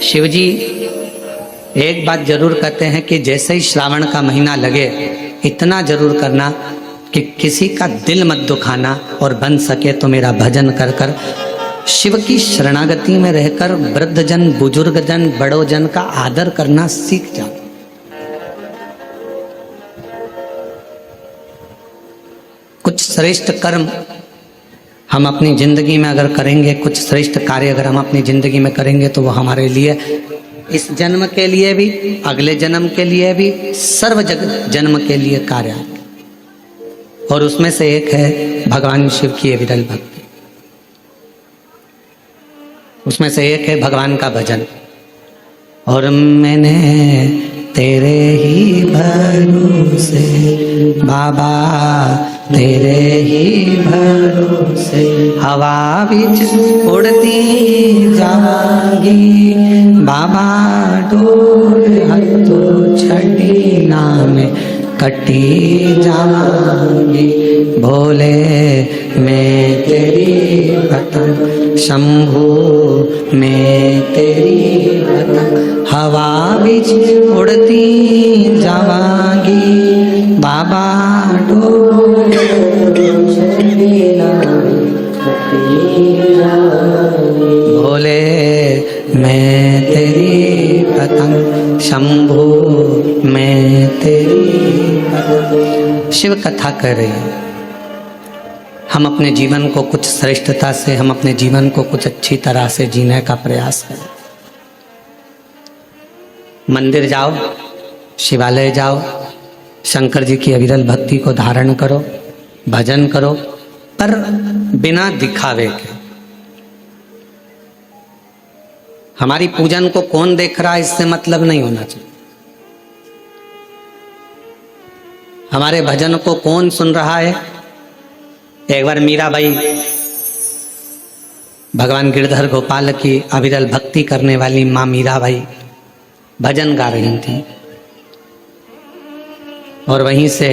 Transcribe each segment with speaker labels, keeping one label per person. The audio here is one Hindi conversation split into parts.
Speaker 1: शिव जी एक बात जरूर कहते हैं कि जैसे ही श्रावण का महीना लगे इतना जरूर करना कि किसी का दिल मत दुखाना और बन सके तो मेरा भजन कर कर शिव की शरणागति में रहकर वृद्धजन, बुजुर्गजन, बड़ोजन का आदर करना सीख जाओ। कुछ श्रेष्ठ कर्म हम अपनी जिंदगी में अगर करेंगे, कुछ श्रेष्ठ कार्य अगर हम अपनी जिंदगी में करेंगे तो वो हमारे लिए इस जन्म के लिए भी, अगले जन्म के लिए भी, सर्व जन्म के लिए कार्य है। और उसमें से एक है भगवान शिव की विरल भक्ति, उसमें से एक है भगवान का भजन। और मैंने तेरे ही भरोसे बाबा, तेरे ही भरोसे हवा बिच उड़ती जागी बाबा, डोर हथों छड़ी नाम कटी जागी। भोले मैं तेरी पतंग, शंभू मैं तेरी पतंग, हवा बिच उड़ती जावांगी बाबा, डोर छड़ी नाम कटी जागी। भोले मैं तेरी पतंग, शंभू मैं तेरी पतंग। शिव कथा कर रही है। हम अपने जीवन को कुछ श्रेष्ठता से, हम अपने जीवन को कुछ अच्छी तरह से जीने का प्रयास करें। मंदिर जाओ, शिवालय जाओ, शंकर जी की अविरल भक्ति को धारण करो, भजन करो, पर बिना दिखावे के। हमारी पूजन को कौन देख रहा है इससे मतलब नहीं होना चाहिए। हमारे भजन को कौन सुन रहा है। एक बार मीराबाई भगवान गिरधर गोपाल की अविरल भक्ति करने वाली माँ मीराबाई भजन गा रही थी और वहीं से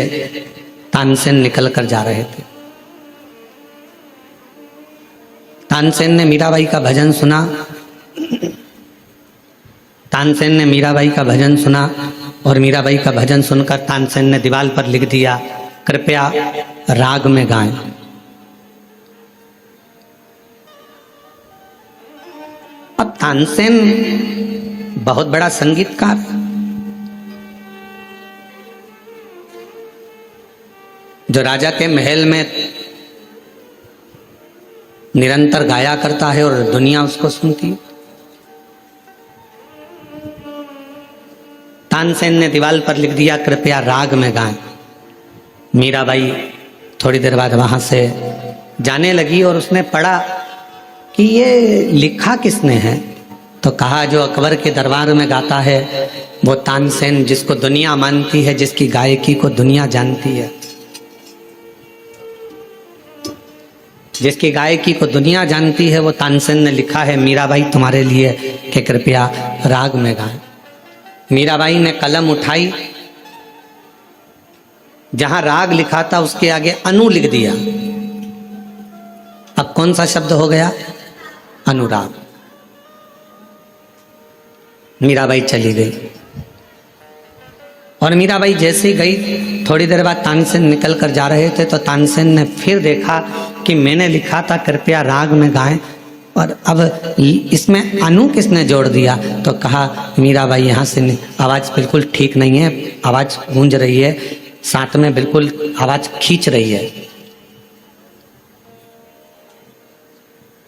Speaker 1: तानसेन निकल कर जा रहे थे। तानसेन ने मीराबाई का भजन सुना, तानसेन ने मीराबाई का भजन सुना और मीराबाई का भजन सुनकर तानसेन ने दीवार पर लिख दिया, कृपया राग में गाएं। अब तानसेन बहुत बड़ा संगीतकार, जो राजा के महल में निरंतर गाया करता है और दुनिया उसको सुनती है। तानसेन ने दीवार पर लिख दिया, कृपया राग में गाएं। मीराबाई थोड़ी देर बाद वहां से जाने लगी और उसने पढ़ा कि ये लिखा किसने है। तो कहा जो अकबर के दरबार में गाता है वो तानसेन, जिसको दुनिया मानती है, जिसकी गायकी को दुनिया जानती है, जिसकी गायकी को दुनिया जानती है, वो तानसेन ने लिखा है मीराबाई तुम्हारे लिए कि कृपया राग में गाएं। मीराबाई ने कलम उठाई, जहां राग लिखा था उसके आगे अनु लिख दिया। अब कौन सा शब्द हो गया? अनुराग। मीराबाई चली गई और मीराबाई जैसे ही गई थोड़ी देर बाद तानसेन निकल कर जा रहे थे तो तानसेन ने फिर देखा कि मैंने लिखा था कृपया राग में गाएं और अब इसमें अनु किसने जोड़ दिया। तो कहा मीराबाई यहाँ से आवाज़ बिल्कुल ठीक नहीं है, आवाज़ गूंज रही है, साथ में बिल्कुल आवाज़ खींच रही है।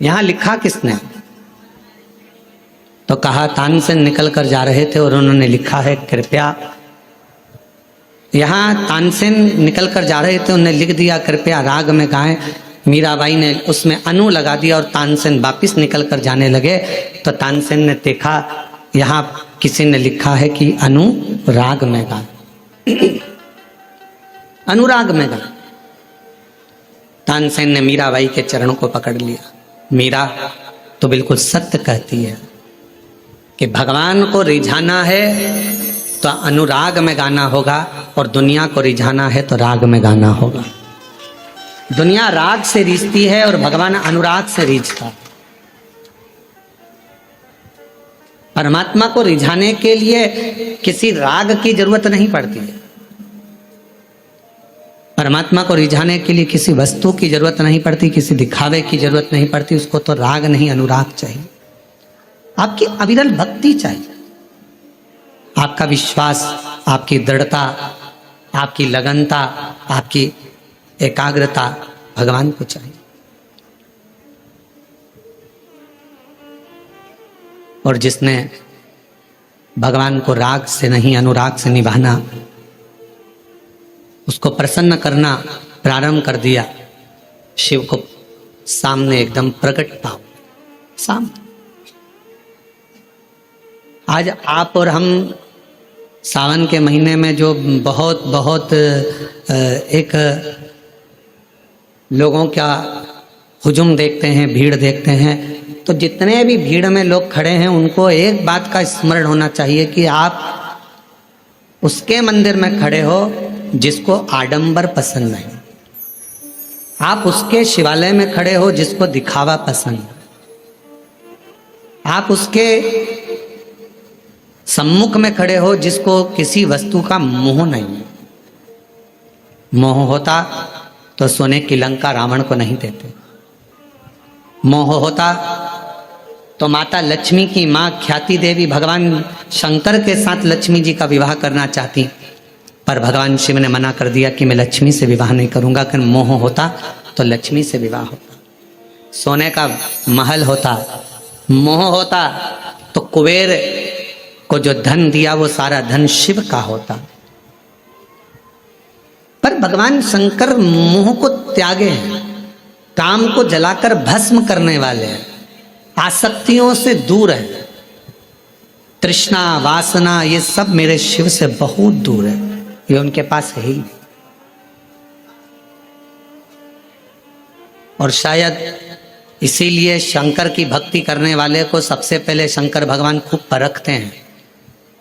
Speaker 1: यहाँ लिखा किसने? तो कहा तानसेन निकल कर जा रहे थे और उन्होंने लिखा है कृपया। यहाँ तानसेन निकल कर जा रहे थे, उन्होंने लिख दिया कृपया राग में गाएं। मीराबाई ने उसमें अनु लगा दिया और तानसेन वापिस निकल कर जाने लगे तो तानसेन ने देखा यहाँ किसी ने लिखा है कि अनु राग में गाएं, अनुराग में गाएं। तानसेन ने मीराबाई के चरणों को पकड़ लिया। मीरा तो बिल्कुल सत्य कहती है कि भगवान को रिझाना है तो अनुराग में गाना होगा और दुनिया को रिझाना है तो राग में गाना होगा। दुनिया राग से रीझती है और भगवान अनुराग से रीझता है। परमात्मा को रिझाने के लिए किसी राग की जरूरत नहीं पड़ती है। परमात्मा को रिझाने के लिए किसी वस्तु की जरूरत नहीं पड़ती, किसी दिखावे की जरूरत नहीं पड़ती। उसको तो राग नहीं, अनुराग चाहिए। आपकी अविरल भक्ति चाहिए, आपका विश्वास, आपकी दृढ़ता, आपकी लगनता, आपकी एकाग्रता भगवान को चाहिए। और जिसने भगवान को राग से नहीं अनुराग से निभाना, उसको प्रसन्न करना प्रारंभ कर दिया, शिव को सामने एकदम प्रकट पाओ सामने। आज आप और हम सावन के महीने में जो बहुत बहुत एक लोगों का हुजूम देखते हैं, भीड़ देखते हैं, तो जितने भी भीड़ में लोग खड़े हैं उनको एक बात का स्मरण होना चाहिए कि आप उसके मंदिर में खड़े हो जिसको आडंबर पसंद नहीं। आप उसके शिवालय में खड़े हो जिसको दिखावा पसंद है। आप उसके सम्मुख में खड़े हो जिसको किसी वस्तु का मोह नहीं है। मोह होता तो सोने की लंका रावण को नहीं देते। मोह होता तो माता लक्ष्मी की मां ख्याति देवी भगवान शंकर के साथ लक्ष्मी जी का विवाह करना चाहती, पर भगवान शिव ने मना कर दिया कि मैं लक्ष्मी से विवाह नहीं करूंगा। कि मोह होता तो लक्ष्मी से विवाह होता। सोने का महल होता, मोह होता तो कुबेर को जो धन दिया वो सारा धन शिव का होता। पर भगवान शंकर मोह को त्यागे हैं, काम को जलाकर भस्म करने वाले हैं, आसक्तियों से दूर है। तृष्णा वासना ये सब मेरे शिव से बहुत दूर है, ये उनके पास है ही। और शायद इसीलिए शंकर की भक्ति करने वाले को सबसे पहले शंकर भगवान खूब परखते हैं।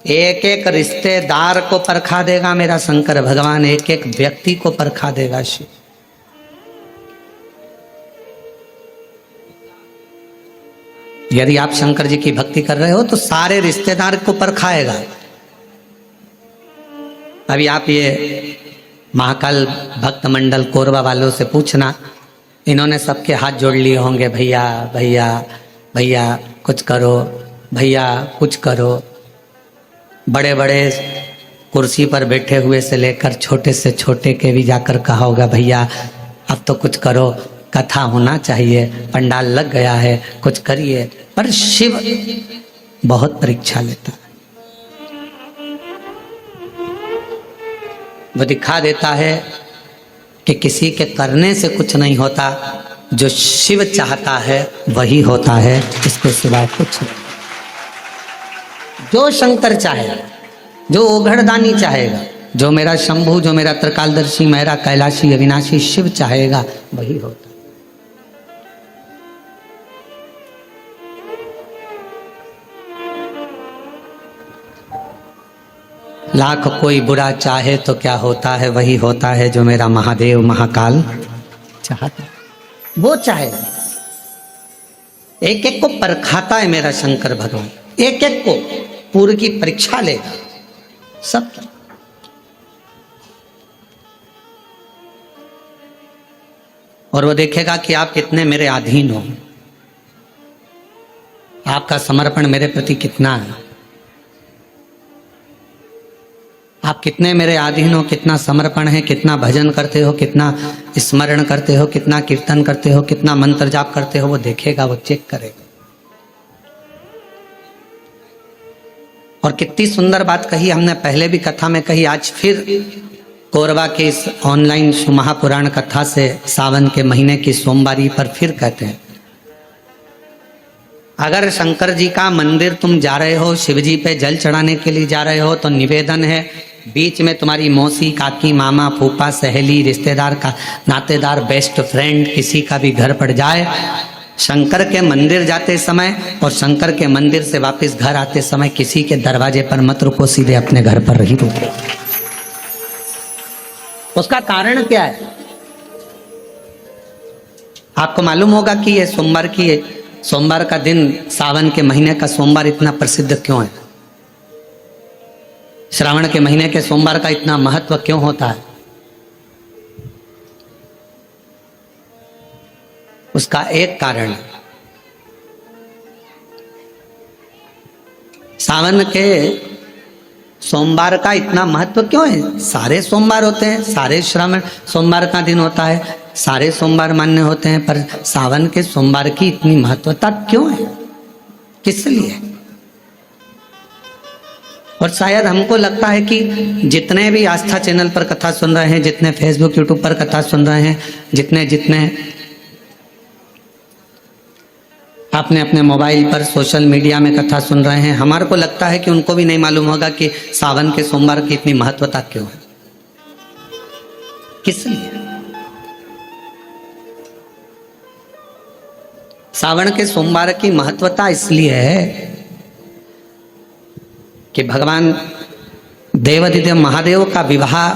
Speaker 1: एक एक रिश्तेदार को परखा देगा मेरा शंकर भगवान, एक एक व्यक्ति को परखा देगा शिव। यदि आप शंकर जी की भक्ति कर रहे हो तो सारे रिश्तेदार को परखाएगा। अभी आप ये महाकाल भक्त मंडल कोरबा वालों से पूछना, इन्होंने सबके हाथ जोड़ लिए होंगे, भैया भैया भैया कुछ करो, भैया कुछ करो। बड़े बड़े कुर्सी पर बैठे हुए से लेकर छोटे से छोटे के भी जाकर कहा होगा, भैया अब तो कुछ करो, कथा होना चाहिए, पंडाल लग गया है, कुछ करिए। पर शिव बहुत परीक्षा लेता है। वो दिखा देता है कि किसी के करने से कुछ नहीं होता, जो शिव चाहता है वही होता है, इसके सिवाय कुछ नहीं। जो शंकर चाहेगा, जो ओघड़दानी चाहेगा, जो मेरा शंभु, जो मेरा त्रिकालदर्शी, मेरा कैलाशी अविनाशी शिव चाहेगा वही होता। लाख कोई बुरा चाहे तो क्या होता है, वही होता है जो मेरा महादेव महाकाल चाहता है, वो चाहेगा। एक एक को परखाता है मेरा शंकर भगवान, एक एक को पूरी की परीक्षा लेगा सब। और वो देखेगा कि आप कितने मेरे अधीन हो, आपका समर्पण मेरे प्रति कितना है, आप कितने मेरे अधीन हो, कितना समर्पण है, कितना भजन करते हो, कितना स्मरण करते हो, कितना कीर्तन करते हो, कितना मंत्र जाप करते हो। वो देखेगा, वो चेक करेगा। और कितनी सुंदर बात कही हमने पहले भी कथा में कही, आज फिर कोरबा के इस ऑनलाइन महापुराण कथा से सावन के महीने की सोमवारी पर फिर कहते हैं, अगर शंकर जी का मंदिर तुम जा रहे हो, शिव जी पे जल चढ़ाने के लिए जा रहे हो, तो निवेदन है बीच में तुम्हारी मौसी, काकी, मामा, फूफा, सहेली, रिश्तेदार का नातेदार, बेस्ट फ्रेंड किसी का भी घर पड़ जाए, शंकर के मंदिर जाते समय और शंकर के मंदिर से वापस घर आते समय किसी के दरवाजे पर मत रुको, सीधे अपने घर पर ही रुको। उसका कारण क्या है? आपको मालूम होगा कि ये सोमवार की सोमवार का दिन, सावन के महीने का सोमवार इतना प्रसिद्ध क्यों है? श्रावण के महीने के सोमवार का इतना महत्व क्यों होता है? उसका एक कारण है। सावन के सोमवार का इतना महत्व क्यों है? सारे सोमवार होते हैं, सारे श्रावण सोमवार का दिन होता है, सारे सोमवार मान्य होते हैं, पर सावन के सोमवार की इतनी महत्वता क्यों है? किस लिए? और शायद हमको लगता है कि जितने भी आस्था चैनल पर कथा सुन रहे हैं, जितने फेसबुक यूट्यूब पर कथा सुन रहे हैं, जितने अपने अपने मोबाइल पर सोशल मीडिया में कथा सुन रहे हैं, हमारे को लगता है कि उनको भी नहीं मालूम होगा कि सावन के सोमवार की इतनी महत्वता क्यों है, किस लिए। सावन के सोमवार की महत्वता इसलिए है कि भगवान देवाधिदेव महादेव का विवाह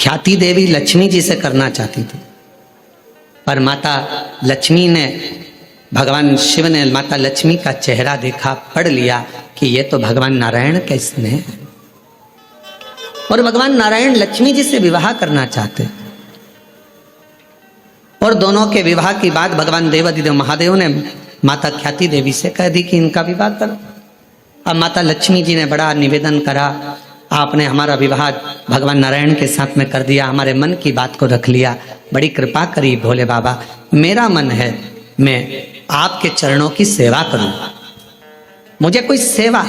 Speaker 1: ख्याति देवी लक्ष्मी जी से करना चाहती थी, पर माता लक्ष्मी ने, भगवान शिव ने माता लक्ष्मी का चेहरा देखा, पढ़ लिया कि ये तो भगवान नारायण का स्नेह है, और भगवान नारायण लक्ष्मी जी से विवाह करना चाहते। और दोनों के विवाह की बात भगवान देवाधिदेव महादेव ने माता ख्याति देवी से कह दी कि इनका विवाह करो। अब माता लक्ष्मी जी ने बड़ा निवेदन करा, आपने हमारा विवाह भगवान नारायण के साथ में कर दिया, हमारे मन की बात को रख लिया, बड़ी कृपा करी भोले बाबा। मेरा मन है मैं आपके चरणों की सेवा करूं, मुझे कोई सेवा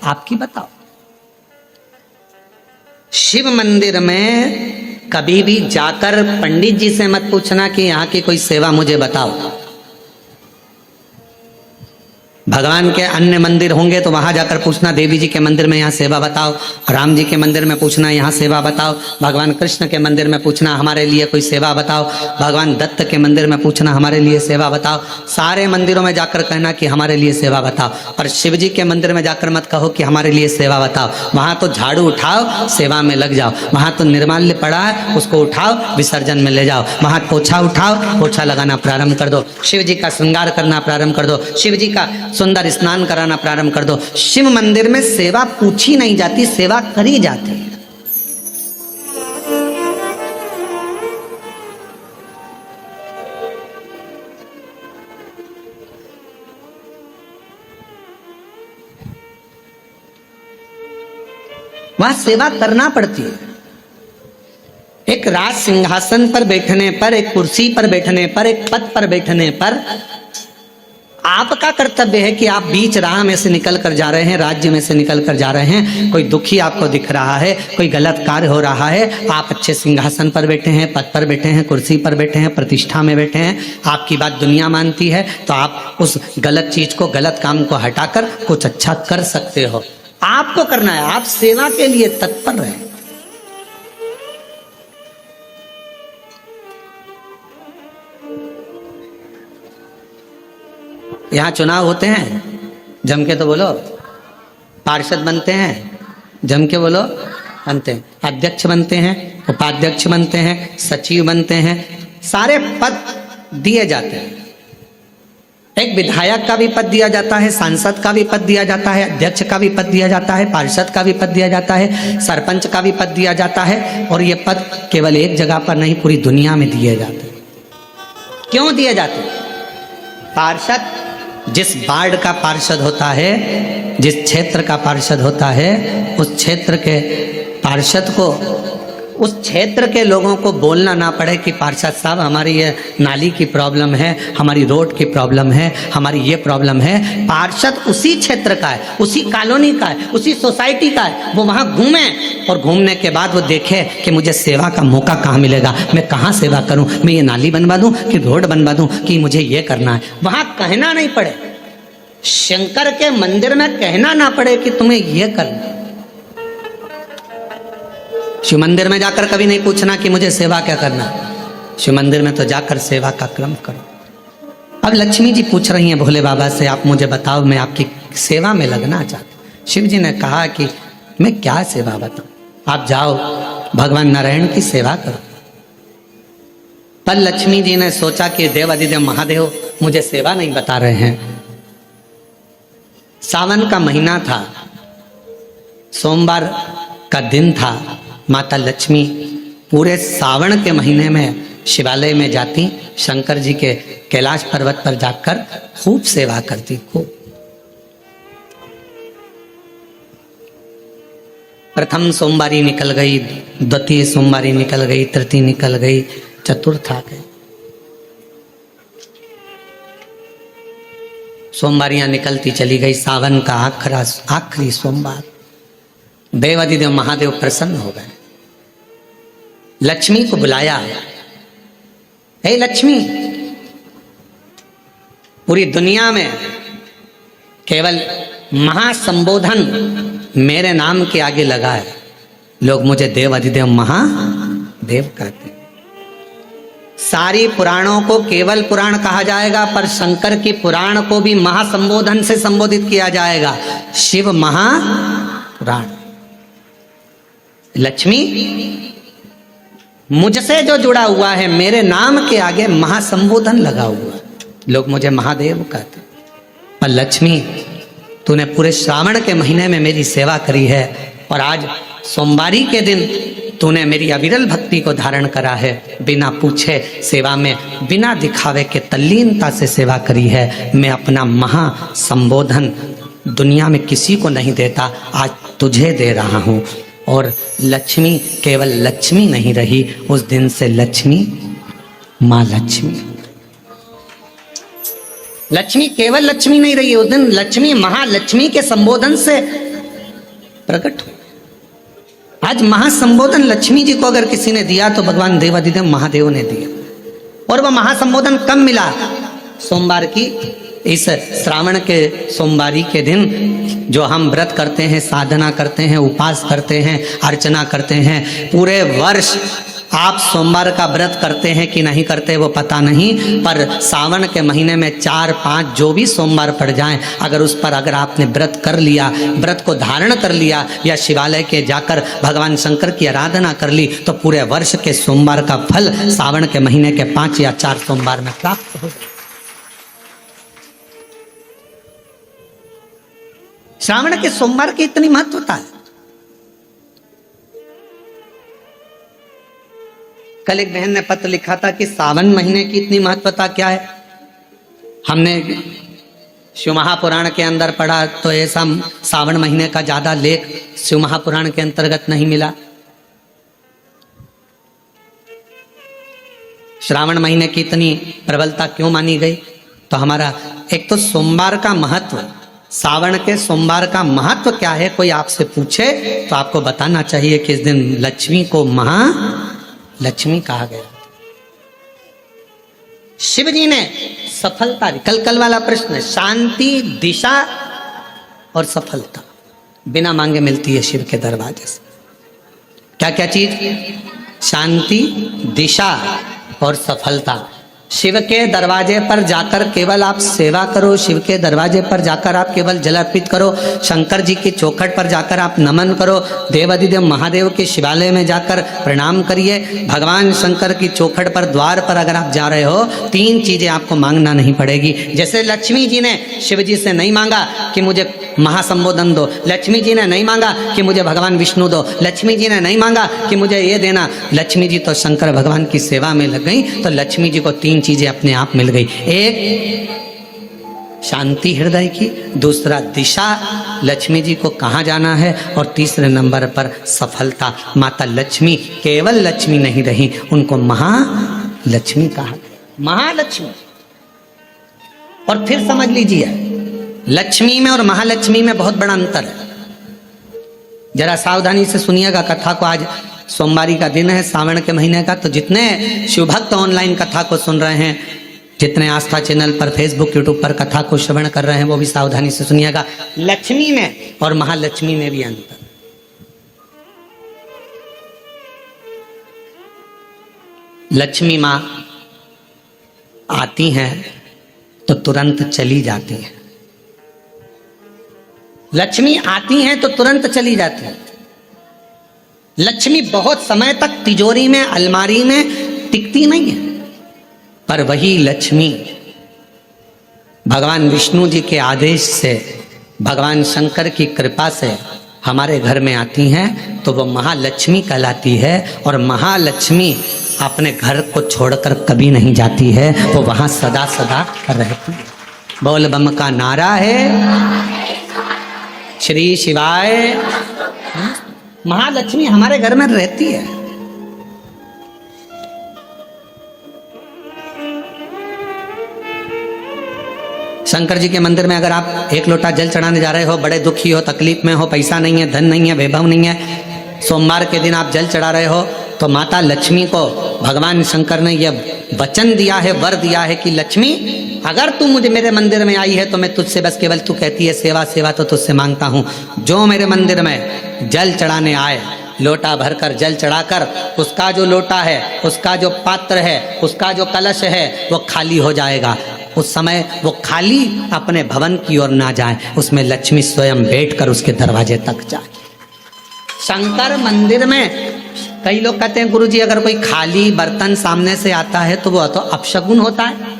Speaker 1: आपकी बताओ। शिव मंदिर में कभी भी जाकर पंडित जी से मत पूछना कि यहाँ की कोई सेवा मुझे बताओ। भगवान के अन्य मंदिर होंगे तो वहां जाकर पूछना, देवी जी के मंदिर में यहाँ सेवा बताओ, राम जी के मंदिर में पूछना यहाँ सेवा बताओ, भगवान कृष्ण के मंदिर में पूछना हमारे लिए कोई सेवा बताओ, भगवान दत्त के मंदिर में पूछना हमारे लिए सेवा बताओ। सारे मंदिरों में जाकर कहना कि हमारे लिए सेवा बताओ, पर शिव जी के मंदिर में जाकर मत कहो कि हमारे लिए सेवा बताओ। वहां तो झाड़ू उठाओ, सेवा में लग जाओ। वहां तो निर्माल्य पड़ा है, उसको उठाओ, विसर्जन में ले जाओ। वहां पोछा उठाओ, पोछा लगाना प्रारंभ कर दो, शिव जी का श्रृंगार करना प्रारंभ कर दो, शिव जी का सुंदर स्नान कराना प्रारंभ कर दो। शिव मंदिर में सेवा पूछी नहीं जाती, सेवा करी जाती है। वहां सेवा करना पड़ती है। एक राज सिंहासन पर बैठने पर, एक कुर्सी पर बैठने पर, एक पद पर बैठने पर आपका कर्तव्य है कि आप बीच राह में से निकल कर जा रहे हैं, राज्य में से निकल कर जा रहे हैं, कोई दुखी आपको दिख रहा है, कोई गलत कार्य हो रहा है, आप अच्छे सिंहासन पर बैठे हैं, पद पर बैठे हैं, कुर्सी पर बैठे हैं, प्रतिष्ठा में बैठे हैं, आपकी बात दुनिया मानती है, तो आप उस गलत चीज को, गलत काम को हटाकर कुछ अच्छा कर सकते हो। आपको करना है, आप सेवा के लिए तत्पर रहें। यहाँ चुनाव होते हैं, जम के तो बोलो, पार्षद बनते हैं, जम के बोलो, बनते हैं, अध्यक्ष बनते हैं, उपाध्यक्ष बनते हैं, सचिव बनते हैं, सारे पद दिए जाते हैं। एक विधायक का भी पद दिया जाता है, सांसद का भी पद दिया जाता है, अध्यक्ष का भी पद दिया जाता है, पार्षद का भी पद दिया जाता है, सरपंच का भी पद दिया जाता है। और ये पद केवल एक जगह पर नहीं, पूरी दुनिया में दिए जाते हैं। क्यों दिए जाते हैं? पार्षद जिस वार्ड का पार्षद होता है, जिस क्षेत्र का पार्षद होता है, उस क्षेत्र के पार्षद को, उस क्षेत्र के लोगों को बोलना ना पड़े कि पार्षद साहब हमारी ये नाली की प्रॉब्लम है, हमारी रोड की प्रॉब्लम है, हमारी ये प्रॉब्लम है। पार्षद उसी क्षेत्र का है, उसी कॉलोनी का है, उसी सोसाइटी का है। वो वहाँ घूमे और घूमने के बाद वो देखे कि मुझे सेवा का मौका कहाँ मिलेगा, मैं कहाँ सेवा करूँ, मैं ये नाली बनवा दूँ कि रोड बनवा दूँ कि मुझे ये करना है। वहाँ कहना नहीं पड़े, शंकर के मंदिर में कहना ना पड़े कि तुम्हें ये करना। शिव मंदिर में जाकर कभी नहीं पूछना कि मुझे सेवा क्या करना। शिव मंदिर में तो जाकर सेवा का क्रम करो। अब लक्ष्मी जी पूछ रही हैं भोले बाबा से, आप मुझे बताओ, मैं आपकी सेवा में लगना चाहती। शिव जी ने कहा कि मैं क्या सेवा बताऊं, आप जाओ भगवान नारायण की सेवा करो। पर लक्ष्मी जी ने सोचा कि देवाधिदेव महादेव मुझे सेवा नहीं बता रहे हैं। सावन का महीना था, सोमवार का दिन था। माता लक्ष्मी पूरे सावन के महीने में शिवालय में जाती, शंकर जी के कैलाश पर्वत पर जाकर खूब सेवा करती, खूब। प्रथम सोमवारी निकल गई, द्वितीय सोमवारी निकल गई, तृतीय निकल गई, चतुर्थ आ गई। सोमवारियां निकलती चली गई। सावन का आखिरी सोमवार, देवाधिदेव महादेव प्रसन्न हो गए। लक्ष्मी को बुलाया, हे लक्ष्मी, पूरी दुनिया में केवल महासंबोधन मेरे नाम के आगे लगा है। लोग मुझे देवाधिदेव महादेव कहते हैं। सारी पुराणों को केवल पुराण कहा जाएगा, पर शंकर की पुराण को भी महासंबोधन से संबोधित किया जाएगा, शिव महापुराण। लक्ष्मी, मुझसे जो जुड़ा हुआ है मेरे नाम के आगे महासंबोधन लगा हुआ है, लोग मुझे महादेव कहते। पर लक्ष्मी, तूने पूरे श्रावण के महीने में मेरी सेवा करी है, और आज सोमवारी के दिन तूने मेरी अविरल भक्ति को धारण करा है। बिना पूछे सेवा में, बिना दिखावे के तल्लीनता से सेवा करी है। मैं अपना महासंबोधन दुनिया में किसी को नहीं देता, आज तुझे दे रहा हूँ। और लक्ष्मी केवल लक्ष्मी नहीं रही, उस दिन से लक्ष्मी माँ लक्ष्मी। लक्ष्मी केवल लक्ष्मी नहीं रही, उस दिन लक्ष्मी महालक्ष्मी के संबोधन से प्रकट हुई। आज महासंबोधन लक्ष्मी जी को अगर किसी ने दिया तो भगवान देवाधिदेव महादेव ने दिया। और वह महासंबोधन कब मिला? सोमवार की इस श्रावण के सोमवारी के दिन, जो हम व्रत करते हैं, साधना करते हैं, उपास करते हैं, अर्चना करते हैं। पूरे वर्ष आप सोमवार का व्रत करते हैं कि नहीं करते वो पता नहीं, पर सावन के महीने में 4-5 जो भी सोमवार पड़ जाएं, अगर उस पर अगर आपने व्रत कर लिया, व्रत को धारण कर लिया, या शिवालय के जाकर भगवान शंकर की आराधना कर ली, तो पूरे वर्ष के सोमवार का फल सावन के महीने के 5 या 4 सोमवार में प्राप्त हो। श्रावण के सोमवार की इतनी महत्वता है। कल एक बहन ने पत्र लिखा था कि सावन महीने की इतनी महत्वता क्या है। हमने शिव महापुराण के अंदर पढ़ा तो ऐसा सावन महीने का ज्यादा लेख शिव महापुराण के अंतर्गत नहीं मिला। श्रावण महीने की इतनी प्रबलता क्यों मानी गई? तो हमारा एक तो सोमवार का महत्व, सावन के सोमवार का महत्व क्या है, कोई आपसे पूछे तो आपको बताना चाहिए कि इस दिन लक्ष्मी को महालक्ष्मी कहा गया। शिव जी ने सफलता, कल वाला प्रश्न, शांति, दिशा और सफलता बिना मांगे मिलती है शिव के दरवाजे से। क्या क्या चीज? शांति, दिशा और सफलता। शिव के दरवाजे पर जाकर केवल आप सेवा करो, शिव के दरवाजे पर जाकर आप केवल जल अर्पित करो, शंकर जी की चौखट पर जाकर आप नमन करो, देवाधिदेव महादेव के शिवालय में जाकर प्रणाम करिए। भगवान शंकर की चौखट पर, द्वार पर अगर आप जा रहे हो, 3 चीजें आपको मांगना नहीं पड़ेगी। जैसे लक्ष्मी जी ने शिव जी से नहीं मांगा कि मुझे महासंबोधन दो, लक्ष्मी जी ने नहीं मांगा कि मुझे भगवान विष्णु दो, लक्ष्मी जी ने नहीं मांगा कि मुझे ये देना। लक्ष्मी जी तो शंकर भगवान की सेवा में लग गई, तो लक्ष्मी जी को 3 चीजें अपने आप मिल गई। एक शांति हृदय की, दूसरा दिशा, लक्ष्मी जी को कहाँ जाना है, और तीसरे नंबर पर सफलता। माता लक्ष्मी केवल लक्ष्मी नहीं रही, उनको महालक्ष्मी कहा गया, महालक्ष्मी। और फिर समझ लीजिए, लक्ष्मी में और महालक्ष्मी में बहुत बड़ा अंतर है। जरा सावधानी से सुनिएगा कथा को। आज सोमवारी का दिन है, सावन के महीने का, तो जितने शिवभक्त ऑनलाइन कथा को सुन रहे हैं, जितने आस्था चैनल पर, फेसबुक, यूट्यूब पर कथा को श्रवण कर रहे हैं, वो भी सावधानी से सुनिएगा। लक्ष्मी में और महालक्ष्मी में भी अंतर। लक्ष्मी माँ आती हैं तो तुरंत चली जाती हैं। लक्ष्मी आती हैं तो तुरंत चली जाती हैं। लक्ष्मी बहुत समय तक तिजोरी में, अलमारी में टिकती नहीं है। पर वही लक्ष्मी भगवान विष्णु जी के आदेश से, भगवान शंकर की कृपा से हमारे घर में आती हैं तो वो महालक्ष्मी कहलाती है। और महालक्ष्मी अपने घर को छोड़कर कभी नहीं जाती है, वो वहां सदा सदा रहती है। बोल बम का नारा है, श्री शिवाय। महालक्ष्मी हमारे घर में रहती है। शंकर जी के मंदिर में अगर आप एक लोटा जल चढ़ाने जा रहे हो, बड़े दुखी हो, तकलीफ में हो, पैसा नहीं है, धन नहीं है, वैभव नहीं है, सोमवार के दिन आप जल चढ़ा रहे हो, तो माता लक्ष्मी को भगवान शंकर ने यह वचन दिया है, वर दिया है कि लक्ष्मी अगर तू मुझे मेरे मंदिर में आई है तो मैं तुझसे बस केवल, तू कहती है सेवा सेवा तो तुझसे मांगता हूँ, जो मेरे मंदिर में जल चढ़ाने आए, लोटा भरकर जल चढ़ाकर उसका जो लोटा है, उसका जो पात्र है, उसका जो कलश है वो खाली हो जाएगा। उस समय वो खाली अपने भवन की ओर ना जाए, उसमें लक्ष्मी स्वयं बैठकर उसके दरवाजे तक जाए। शंकर मंदिर में कई लोग कहते हैं गुरुजी अगर कोई खाली बर्तन सामने से आता है तो वो तो अपशगुन होता है।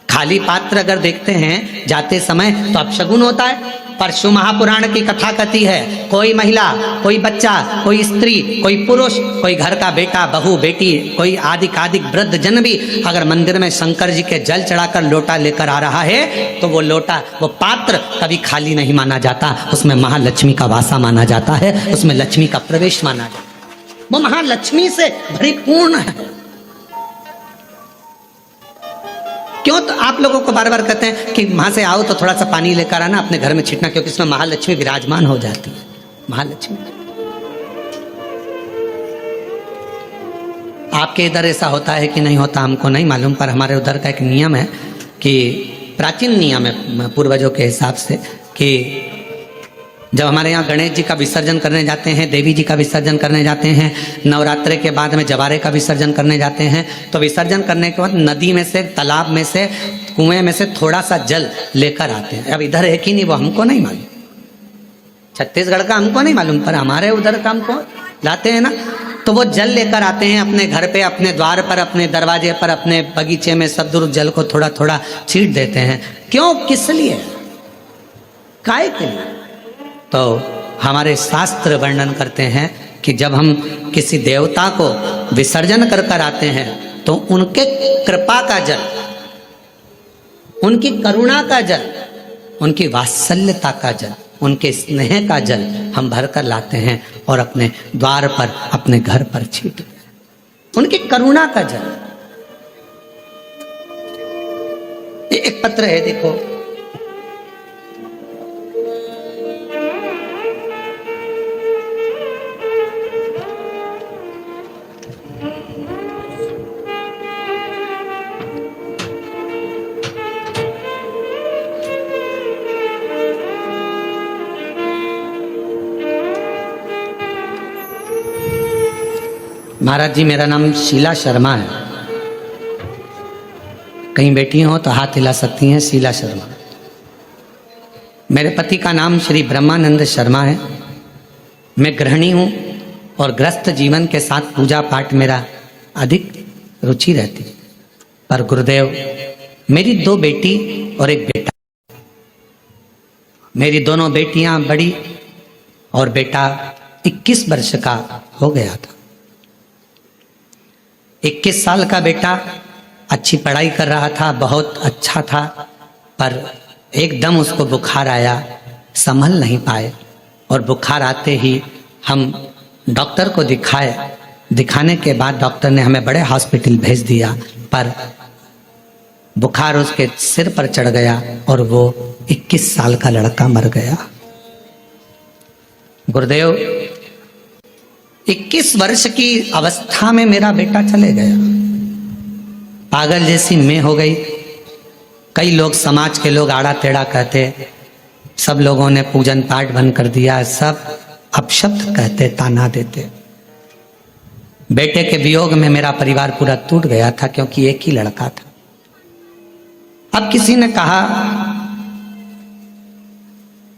Speaker 1: खाली पात्र अगर देखते हैं जाते समय तो अपशगुन होता है। परशु महापुराण की कथा कथी है, कोई महिला, कोई बच्चा, कोई स्त्री, कोई पुरुष, कोई घर का बेटा, बहू, बेटी, कोई आदिक वृद्ध जन भी अगर मंदिर में शंकर जी के जल चढ़ाकर लोटा लेकर आ रहा है तो वो लोटा, वो पात्र कभी खाली नहीं माना जाता, उसमें महालक्ष्मी का वासा माना जाता है, उसमें लक्ष्मी का प्रवेश माना जाता है, वो महालक्ष्मी से परिपूर्ण है। क्यों? तो आप लोगों को बार बार कहते हैं कि वहां से आओ तो थोड़ा सा पानी लेकर आना, अपने घर में छिटना, क्योंकि इसमें महालक्ष्मी विराजमान हो जाती है। महालक्ष्मी आपके इधर ऐसा होता है कि नहीं होता हमको नहीं मालूम, पर हमारे उधर का एक नियम है कि प्राचीन नियम है पूर्वजों के हिसाब से कि जब हमारे यहाँ गणेश जी का विसर्जन करने जाते हैं, देवी जी का विसर्जन करने जाते हैं, नवरात्रे के बाद में जवारे का विसर्जन करने जाते हैं, तो विसर्जन करने के बाद नदी में से, तालाब में से, कुएं में से थोड़ा सा जल लेकर आते हैं। अब इधर है कि नहीं वो हमको नहीं मालूम, छत्तीसगढ़ का हमको नहीं मालूम, पर हमारे उधर का हमको लाते हैं ना, तो वो जल लेकर आते हैं अपने घर पे, अपने द्वार पर, अपने दरवाजे पर, अपने बगीचे में सब दूर जल को थोड़ा थोड़ा छींट देते हैं। क्यों? किस लिए? काय के लिए? तो हमारे शास्त्र वर्णन करते हैं कि जब हम किसी देवता को विसर्जन कर कर आते हैं तो उनके कृपा का जल, उनकी करुणा का जल, उनकी वात्सल्यता का जल, उनके स्नेह का जल हम भर कर लाते हैं और अपने द्वार पर, अपने घर पर छींटते हैं, उनकी करुणा का जल। एक पत्र है, देखो, महाराज जी मेरा नाम शीला शर्मा है, कहीं बैठी हो तो हाथ हिला सकती हैं, शीला शर्मा। मेरे पति का नाम श्री ब्रह्मानंद शर्मा है। मैं गृहिणी हूँ और ग्रस्त जीवन के साथ पूजा पाठ मेरा अधिक रुचि रहती। पर गुरुदेव, मेरी 2 बेटी और 1 बेटा, मेरी दोनों बेटियां बड़ी और बेटा 21 वर्ष का हो गया था। 21 साल का बेटा अच्छी पढ़ाई कर रहा था, बहुत अच्छा था, पर एकदम उसको बुखार आया, संभल नहीं पाए, और बुखार आते ही हम डॉक्टर को दिखाए। दिखाने के बाद डॉक्टर ने हमें बड़े हॉस्पिटल भेज दिया, पर बुखार उसके सिर पर चढ़ गया और वो 21 साल का लड़का मर गया। गुरुदेव, 21 वर्ष की अवस्था में मेरा बेटा चले गया, पागल जैसी मैं हो गई। कई लोग, समाज के लोग आड़ा टेढ़ा कहते, सब लोगों ने पूजन पाठ बंद कर दिया, सब अपशब्द कहते, ताना देते। बेटे के वियोग में मेरा परिवार पूरा टूट गया था, क्योंकि एक ही लड़का था। अब किसी ने कहा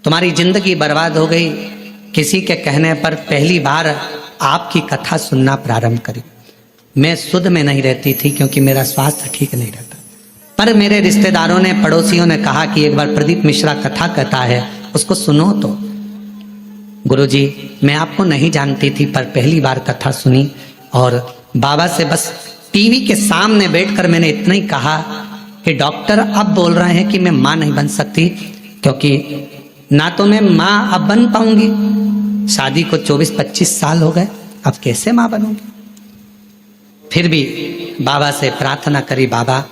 Speaker 1: तुम्हारी जिंदगी बर्बाद हो गई। किसी के कहने पर पहली बार आपकी कथा सुनना प्रारंभ करी। मैं शुद्ध में नहीं रहती थी, क्योंकि मेरा स्वास्थ्य ठीक नहीं रहता। पर मेरे रिश्तेदारों ने, पड़ोसियों ने कहा कि एक बार प्रदीप मिश्रा कथा कहता है, उसको सुनो। तो गुरुजी, मैं आपको नहीं जानती थी, पर पहली बार कथा सुनी और बाबा से बस टीवी के सामने बैठकर मैंने इतना ही कहा कि डॉक्टर अब बोल रहे हैं कि मैं मां नहीं बन सकती, क्योंकि ना तो मैं मां अब बन पाऊंगी, शादी को 24-25 साल हो गए, अब कैसे मां बनूंगी। फिर भी बाबा से प्रार्थना करी, बाबा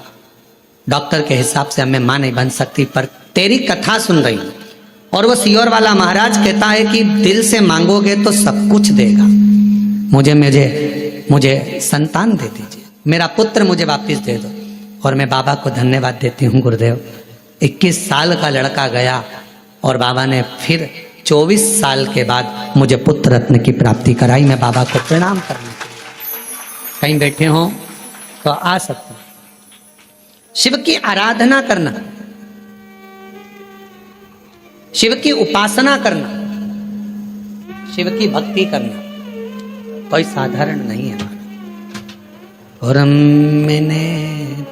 Speaker 1: डॉक्टर के हिसाब से अब मैं मां नहीं बन सकती, पर तेरी कथा सुन रही हूं और वो सियोर वाला महाराज कहता है कि दिल से मांगोगे तो सब कुछ देगा, मुझे मुझे मुझे संतान दे दीजिए, मेरा पुत्र मुझे वापस दे दो। और मैं बाबा को धन्यवाद देती हूँ गुरुदेव। 21 साल का लड़का गया और बाबा ने फिर 24 साल के बाद मुझे पुत्र रत्न की प्राप्ति कराई। मैं बाबा को प्रणाम करने के लिए, कहीं बैठे हो तो आ सकते हैं। शिव की आराधना करना, शिव की उपासना करना, शिव की भक्ति करना कोई साधारण नहीं है। और मैंने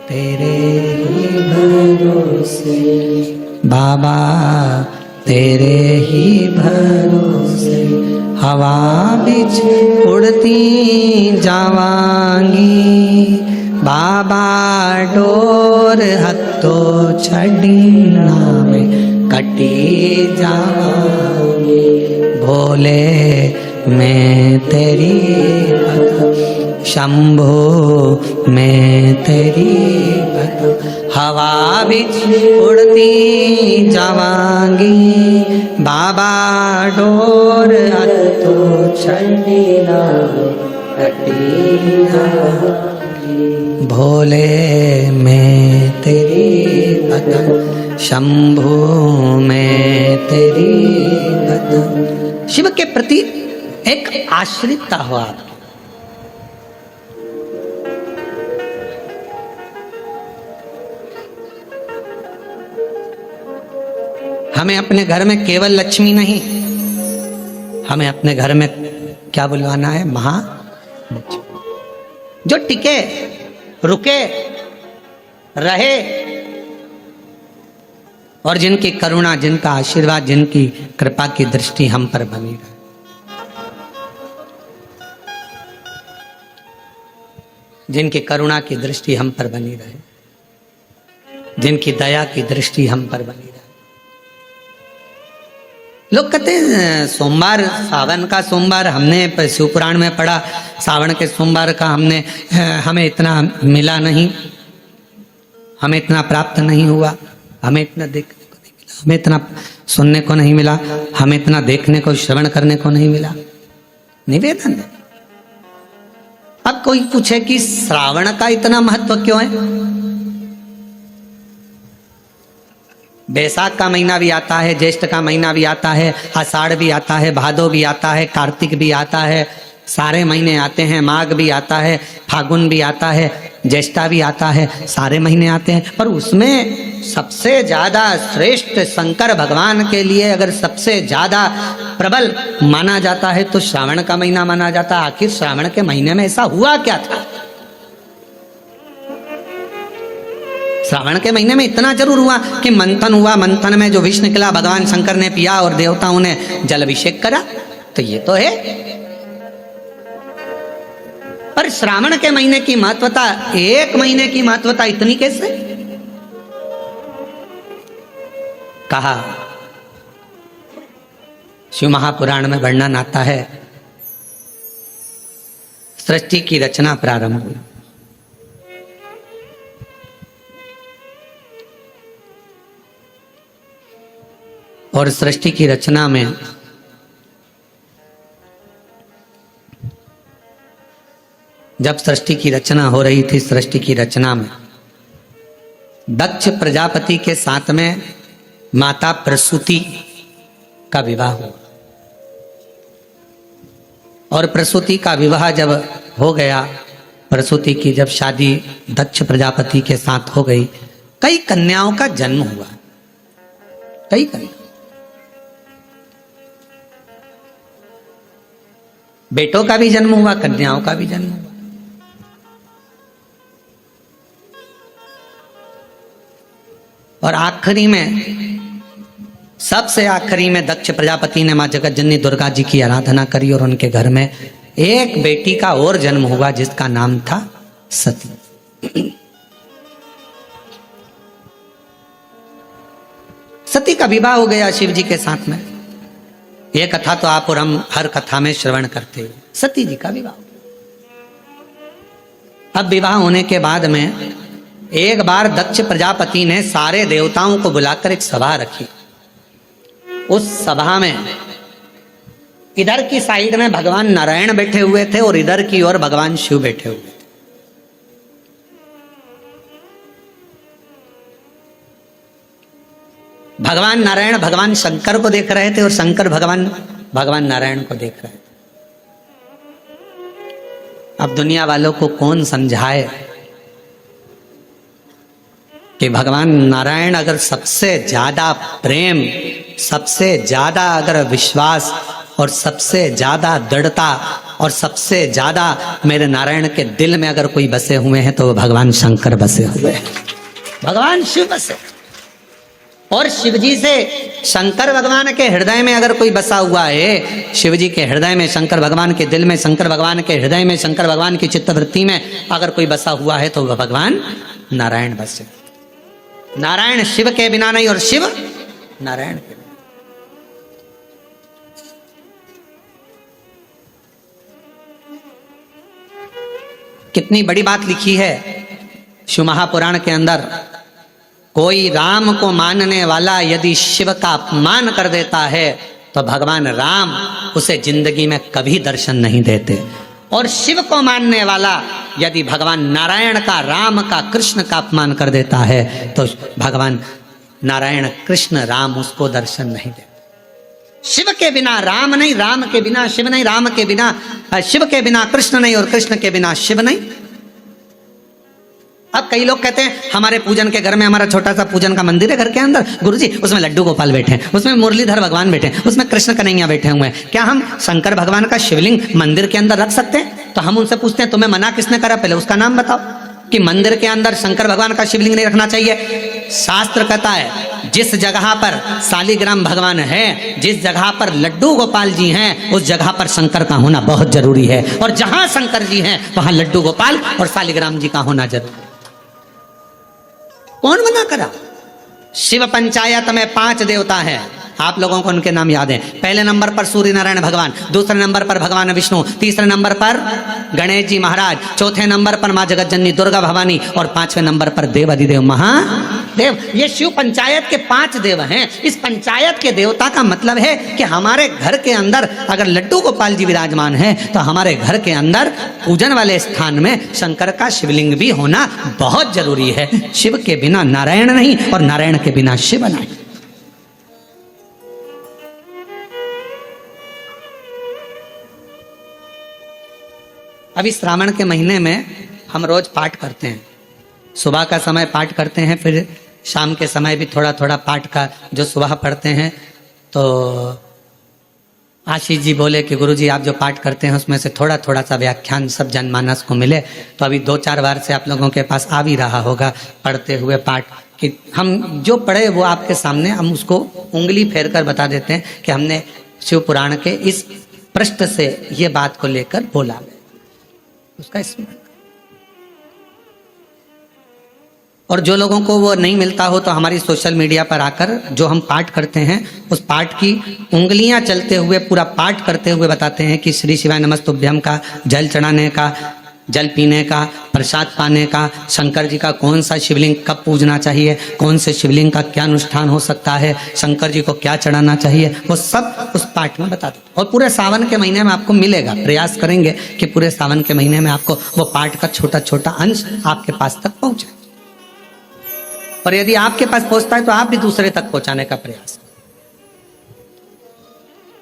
Speaker 1: तेरे ही भरोसे बाबा, तेरे ही भरोसे हवा बिच उड़ती जावांगी, बाबा डोर हथो छड़ी नामे कटी जावांगी। भोले मैं तेरी भक्त, शंभो मैं तेरी भक्त, हवा बिच उड़ती जावांगी, बाबा डोर हथो छड़ी नामे कटी जावांगी। भोले मैं तेरी भक्त, शंभो मैं तेरी भक्त। शिव के प्रति एक आश्रितता हो आप। हमें अपने घर में केवल लक्ष्मी नहीं, हमें अपने घर में क्या बुलवाना है, महालक्ष्मी, जो टिके, रुके, रहे और जिनकी करुणा, जिनका आशीर्वाद, जिनकी कृपा की दृष्टि हम पर बनी रहे। जिनकी करुणा की दृष्टि हम पर बनी रहे, जिनकी दया की दृष्टि हम पर बनी रहे। लोग कहते हैं सोमवार, सावन का सोमवार, हमने शिव पुराण में पढ़ा, सावन के सोमवार का हमें इतना मिला नहीं, हमें इतना प्राप्त नहीं हुआ, हमें इतना देखने को नहीं मिला, हमें इतना सुनने को नहीं मिला, हमें इतना देखने को, श्रवण करने को नहीं मिला। निवेदन है। अब कोई पूछे कि श्रावण का इतना महत्व क्यों है? बैसाख का महीना भी आता है, ज्येष्ठ का महीना भी आता है, आषाढ़ भी आता है, भादो भी आता है, कार्तिक भी आता है, सारे महीने आते हैं, माघ भी आता है, फागुन भी आता है, ज्येष्ठा भी आता है, सारे महीने आते हैं। पर उसमें सबसे ज्यादा श्रेष्ठ शंकर भगवान के लिए अगर सबसे ज्यादा प्रबल माना जाता है तो श्रावण का महीना माना जाता है। आखिर श्रावण के महीने में ऐसा हुआ क्या था? श्रावण के महीने में इतना जरूर हुआ कि मंथन हुआ, मंथन में जो विष निकला भगवान शंकर ने पिया और देवताओं ने जल अभिषेक करा, तो ये तो है। पर श्रावण के महीने की महत्वता, एक महीने की महत्वता इतनी कैसे? कहा शिव महापुराण में वर्णन आता है, सृष्टि की रचना प्रारंभ हुई। और सृष्टि की रचना में जब सृष्टि की रचना हो रही थी, सृष्टि की रचना में दक्ष प्रजापति के साथ में माता प्रसूति का विवाह हुआ। और प्रसूति का विवाह जब हो गया, प्रसूति की जब शादी दक्ष प्रजापति के साथ हो गई, कई कन्याओं का जन्म हुआ, कई कन्या, बेटों का भी जन्म हुआ, कन्याओं का भी जन्म हुआ। और आखिरी में, सबसे आखिरी में दक्ष प्रजापति ने माँ जगत जननी दुर्गा जी की आराधना करी और उनके घर में एक बेटी का और जन्म हुआ जिसका नाम था सती। सती का विवाह हो गया शिव जी के साथ में। ये कथा तो आप और हम हर कथा में श्रवण करते हैं। सती जी का विवाह। अब विवाह होने के बाद में एक बार दक्ष प्रजापति ने सारे देवताओं को बुलाकर एक सभा रखी। उस सभा में इधर की साइड में भगवान नारायण बैठे हुए थे और इधर की ओर भगवान शिव बैठे हुए थे। भगवान नारायण भगवान शंकर को देख रहे थे और शंकर भगवान नारायण को देख रहे थे। अब दुनिया वालों को कौन समझाए कि भगवान नारायण अगर सबसे ज्यादा प्रेम, सबसे ज्यादा अगर विश्वास और सबसे ज्यादा दृढ़ता और सबसे ज्यादा मेरे नारायण के दिल में अगर कोई बसे हुए हैं तो भगवान शंकर बसे हुए हैं, भगवान शिव बसे। और शिव जी से शंकर भगवान के हृदय में अगर कोई बसा हुआ है, शिव जी के हृदय में, शंकर भगवान के दिल में, शंकर भगवान के हृदय में, शंकर भगवान की चित्तवृत्ति में अगर कोई बसा हुआ है तो वह भगवान नारायण बसे। नारायण शिव के बिना नहीं और शिव नारायण के बिना। कितनी बड़ी बात लिखी है शिव महापुराण के अंदर। कोई राम को मानने वाला यदि शिव का अपमान कर देता है तो भगवान राम उसे जिंदगी में कभी दर्शन नहीं देते, और शिव को मानने वाला यदि भगवान नारायण का, राम का, कृष्ण का अपमान कर देता है तो भगवान नारायण, कृष्ण, राम उसको दर्शन नहीं देते। शिव के बिना राम नहीं, राम के बिना शिव नहीं, राम के बिना शिव के बिना कृष्ण नहीं और कृष्ण के बिना शिव नहीं। अब कई लोग कहते हैं हमारे पूजन के घर में, हमारा छोटा सा पूजन का मंदिर है घर के अंदर, गुरुजी उसमें लड्डू गोपाल बैठे हैं, उसमें मुरलीधर भगवान बैठे हैं, उसमें कृष्ण कन्हैया बैठे हुए हैं। क्या हम शंकर भगवान का शिवलिंग मंदिर के अंदर रख सकते हैं? तो हम उनसे पूछते हैं तुम्हें मना किसने करा, पहले उसका नाम बताओ कि मंदिर के अंदर शंकर भगवान का शिवलिंग नहीं रखना चाहिए। शास्त्र कहता है जिस जगह पर शालिग्राम भगवान है, जिस जगह पर लड्डू गोपाल जी हैं, उस जगह पर शंकर का होना बहुत जरूरी है, और जहां शंकर जी हैं वहां लड्डू गोपाल और शालिग्राम जी का होना जरूरी है। कौन मना करा? शिव पंचायत में 5 देवता हैं, आप लोगों को उनके नाम याद हैं। पहले नंबर पर सूर्य नारायण भगवान, दूसरे नंबर पर भगवान विष्णु, तीसरे नंबर पर गणेश जी महाराज, चौथे नंबर पर माँ जगत जननी दुर्गा भवानी और 5वें नंबर पर देव अधिदेव महादेव। ये शिव पंचायत के 5 देव हैं। इस पंचायत के देवता का मतलब है कि हमारे घर के अंदर अगर लड्डू गोपाल जी विराजमान है तो हमारे घर के अंदर पूजन वाले स्थान में शंकर का शिवलिंग भी होना बहुत जरूरी है। शिव के बिना नारायण नहीं और नारायण के बिना शिव नहीं। अभी श्रावण के महीने में हम रोज पाठ करते हैं। सुबह का समय पाठ करते हैं, फिर शाम के समय भी थोड़ा थोड़ा पाठ का जो सुबह पढ़ते हैं। तो आशीष जी बोले कि गुरुजी आप जो पाठ करते हैं उसमें से थोड़ा थोड़ा सा व्याख्यान सब जनमानस को मिले। तो अभी 2-4 बार से आप लोगों के पास आ भी रहा होगा पढ़ते हुए पाठ कि हम जो पढ़े वो आपके सामने हम उसको उंगली फेर कर बता देते हैं कि हमने शिव पुराण के इस पृष्ठ से ये बात को लेकर बोला, उसका स्मरण। और जो लोगों को वो नहीं मिलता हो तो हमारी सोशल मीडिया पर आकर जो हम पाठ करते हैं उस पाठ की उंगलियां चलते हुए पूरा पाठ करते हुए बताते हैं कि श्री शिवाय नमस्तुभ्यम का जल चढ़ाने का, जल पीने का, प्रसाद पाने का, शंकर जी का कौन सा शिवलिंग कब पूजना चाहिए, कौन से शिवलिंग का क्या अनुष्ठान हो सकता है, शंकर जी को क्या चढ़ाना चाहिए, वो सब उस पाठ में बता देते। और पूरे सावन के महीने में आपको मिलेगा। प्रयास करेंगे कि पूरे सावन के महीने में आपको वो पाठ का छोटा छोटा अंश आपके पास तक पहुंचे। और यदि आपके पास पहुंचता है तो आप भी दूसरे तक पहुंचाने का प्रयास।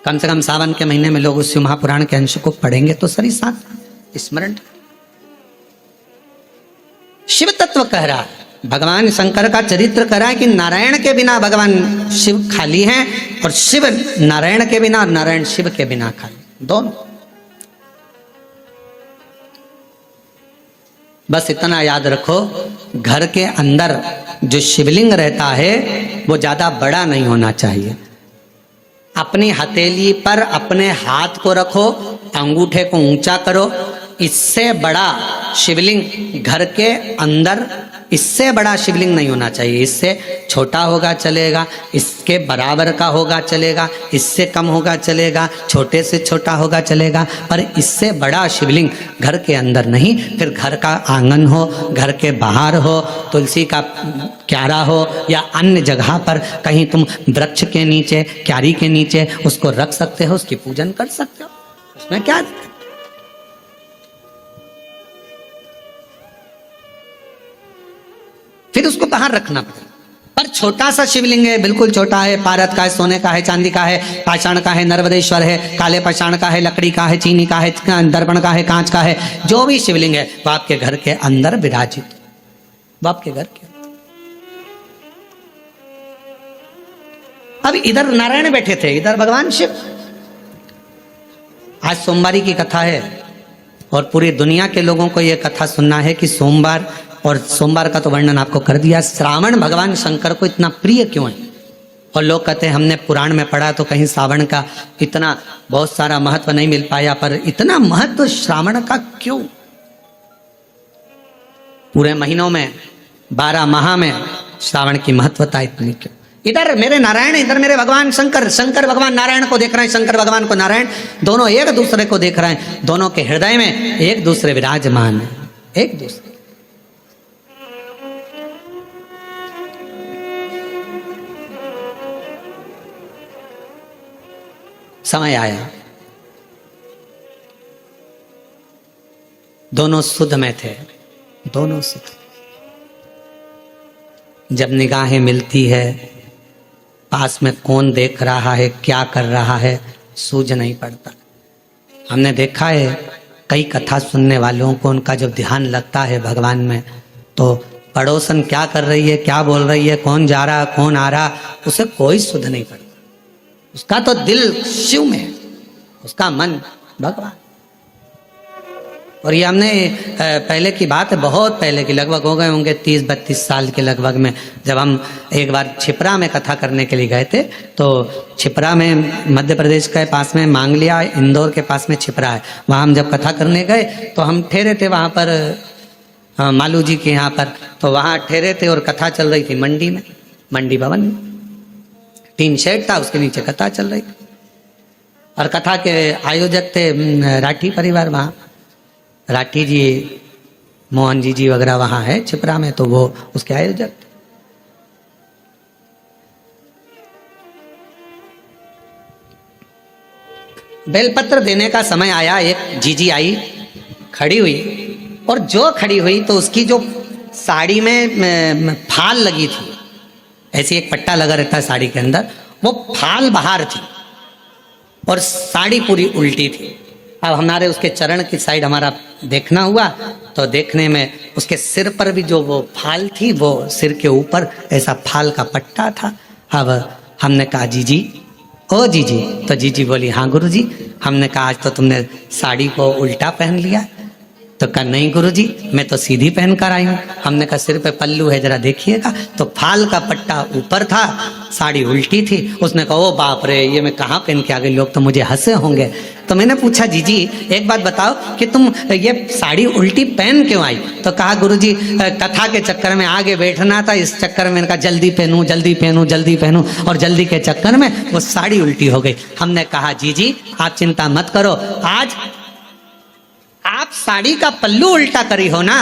Speaker 1: कम से कम सावन के महीने में लोग उस शिव महापुराण के अंश को पढ़ेंगे तो सही साथ स्मरण। शिव तत्व कह रहा है, भगवान शंकर का चरित्र कह रहा है कि नारायण के बिना भगवान शिव खाली हैं और शिव नारायण के बिना और नारायण शिव के बिना खाली, दोनों। बस इतना याद रखो, घर के अंदर जो शिवलिंग रहता है वो ज़्यादा बड़ा नहीं होना चाहिए। अपनी हथेली पर अपने हाथ को रखो, अंगूठे को ऊंचा करो। इससे बड़ा शिवलिंग घर के अंदर, इससे बड़ा शिवलिंग नहीं होना चाहिए। इससे छोटा होगा चलेगा, इसके बराबर का होगा चलेगा, इससे कम होगा चलेगा, छोटे से छोटा होगा चलेगा, पर इससे बड़ा शिवलिंग घर के अंदर नहीं। फिर घर का आंगन हो, घर के बाहर हो, तुलसी का क्यारा हो या अन्य जगह पर कहीं तुम वृक्ष के नीचे, क्यारी के नीचे उसको रख सकते हो, उसकी पूजन कर सकते हो, उसमें क्या। फिर उसको बाहर रखना पड़ेगा। पर छोटा सा शिवलिंग है, बिल्कुल छोटा है, पारद का है, सोने का है, चांदी का है, पाषाण का है, नर्मदेश्वर है, काले पाषाण का है, लकड़ी का है, चीनी का है, दर्पण का है, कांच का है, जो भी शिवलिंग है वो आपके घर के अंदर विराजित, वो आपके घर के। अब इधर नारायण बैठे थे, इधर भगवान शिव। आज सोमवारी की कथा है और पूरी दुनिया के लोगों को यह कथा सुनना है कि सोमवार, और सोमवार का तो वर्णन आपको कर दिया। श्रावण भगवान शंकर को इतना प्रिय क्यों है? और लोग कहते हैं हमने पुराण में पढ़ा तो कहीं श्रावण का इतना बहुत सारा महत्व नहीं मिल पाया, पर इतना महत्व श्रावण का क्यों? पूरे महीनों में 12 माह में श्रावण की महत्वता इतनी क्यों? इधर मेरे नारायण, इधर मेरे भगवान शंकर, शंकर भगवान नारायण को देख रहे हैं, शंकर भगवान को नारायण, दोनों एक दूसरे को देख रहे हैं, दोनों के हृदय में एक दूसरे विराजमान है, एक दूसरे। समय आया, दोनों शुद्ध में थे, दोनों शुद्ध। जब निगाहें मिलती है, पास में कौन देख रहा है, क्या कर रहा है, सूझ नहीं पड़ता। हमने देखा है कई कथा सुनने वालों को, उनका जब ध्यान लगता है भगवान में, तो पड़ोसन क्या कर रही है, क्या बोल रही है, कौन जा रहा, कौन आ रहा, उसे कोई सुध नहीं पड़ता। उसका तो दिल शिव में, उसका मन भगवान। और ये हमने पहले की बात है, बहुत पहले की, लगभग हो गए होंगे 30-32 साल के लगभग में, जब हम एक बार छिपरा में कथा करने के लिए गए थे। तो छिपरा में, मध्य प्रदेश के पास में मांगलिया, इंदौर के पास में छिपरा है, वहाँ हम जब कथा करने गए तो हम ठहरे थे वहाँ पर, मालू जी के यहाँ पर, तो वहाँ ठहरे थे और कथा चल रही थी मंडी में, मंडी भवन में, टीन शेड था, उसके नीचे कथा चल रही थी। और कथा के आयोजक थे राठी परिवार, वहाँ राठी जी, मोहन जी वगैरह वहाँ है छिपरा में, तो वो उसके आयोजक थे। बेलपत्र देने का समय आया, एक जीजी आई, खड़ी हुई, और जो खड़ी हुई तो उसकी जो साड़ी में फाल लगी थी, ऐसी एक पट्टा लगा रहता है साड़ी के अंदर, वो फाल बाहर थी और साड़ी पूरी उल्टी थी। अब हमारे उसके चरण की साइड हमारा देखना हुआ, तो देखने में उसके सिर पर भी जो वो फाल थी, वो सिर के ऊपर ऐसा फाल का पट्टा था। अब हमने कहा जीजी, ओ जीजी, तो जीजी बोली हाँ गुरुजी। हमने कहा आज तो तुमने साड़ी को उल्टा पहन लिया। तो कहा नहीं गुरुजी, मैं तो सीधी पहन कर आई हूँ। हमने कहा सिर पे पल्लू है, जरा देखिएगा। तो फाल का पट्टा ऊपर था, साड़ी उल्टी थी। उसने कहा ओ बाप रे, ये मैं कहाँ पहन के आ गई, लोग तो मुझे हंसे होंगे। तो मैंने पूछा जीजी एक बात बताओ कि तुम ये साड़ी उल्टी पहन क्यों आई? तो कहा गुरुजी कथा के चक्कर में आगे बैठना था, इस चक्कर में मैंने कहा जल्दी पहनूं, जल्दी पहनूं, जल्दी पहनूं, और जल्दी के चक्कर में वो साड़ी उल्टी हो गई। हमने कहा जीजी आप चिंता मत करो, आज आप साड़ी का पल्लू उल्टा करी हो ना,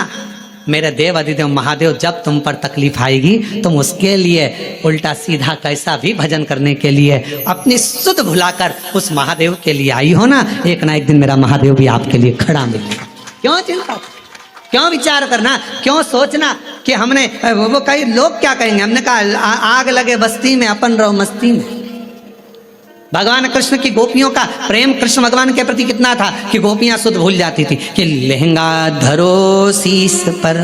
Speaker 1: मेरे देव अधिदेव महादेव जब तुम पर तकलीफ आएगी तुम उसके लिए उल्टा सीधा कैसा भी भजन करने के लिए अपनी सुध भुलाकर उस महादेव के लिए आई हो ना, एक ना एक दिन मेरा महादेव भी आपके लिए खड़ा मिलेगा। क्यों चिंता, क्यों विचार करना, क्यों सोचना कि हमने वो कई लोग क्या कहेंगे। हमने कहा आग लगे बस्ती में, अपन रहो मस्ती में। भगवान कृष्ण की गोपियों का प्रेम कृष्ण भगवान के प्रति कितना था कि गोपियां सुध भूल जाती थी कि लहंगा धरो शीश पर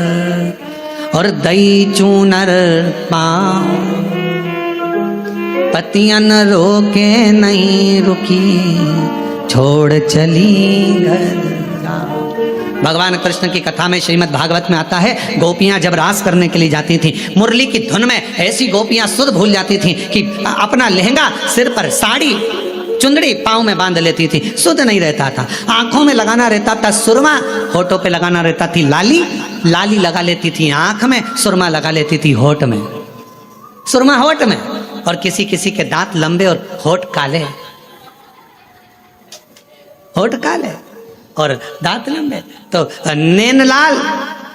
Speaker 1: और दई चूनर पाओ, पतियन रोके नहीं रुकी, छोड़ चली घर गाँव। भगवान कृष्ण की कथा में श्रीमद् भागवत में आता है, गोपियां जब रास करने के लिए जाती थी, मुरली की धुन में ऐसी गोपियां सुध भूल जाती थी कि अपना लहंगा सिर पर, साड़ी चुंदड़ी पाँव में बांध लेती थी, सुध नहीं रहता था। आंखों में लगाना रहता था सुरमा, होठों पे लगाना रहता थी लाली, लाली लगा लेती थी आंख में, सुरमा लगा लेती थी होठ में, सुरमा होठ में। और किसी किसी के दांत लंबे और होठ काले, होठ काले और दांत लंबे, तो नैन लाल,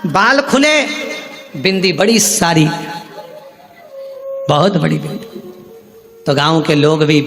Speaker 1: बाल खुले, बिंदी बड़ी सारी, बहुत बड़ी बिंदी। तो गांव के लोग भी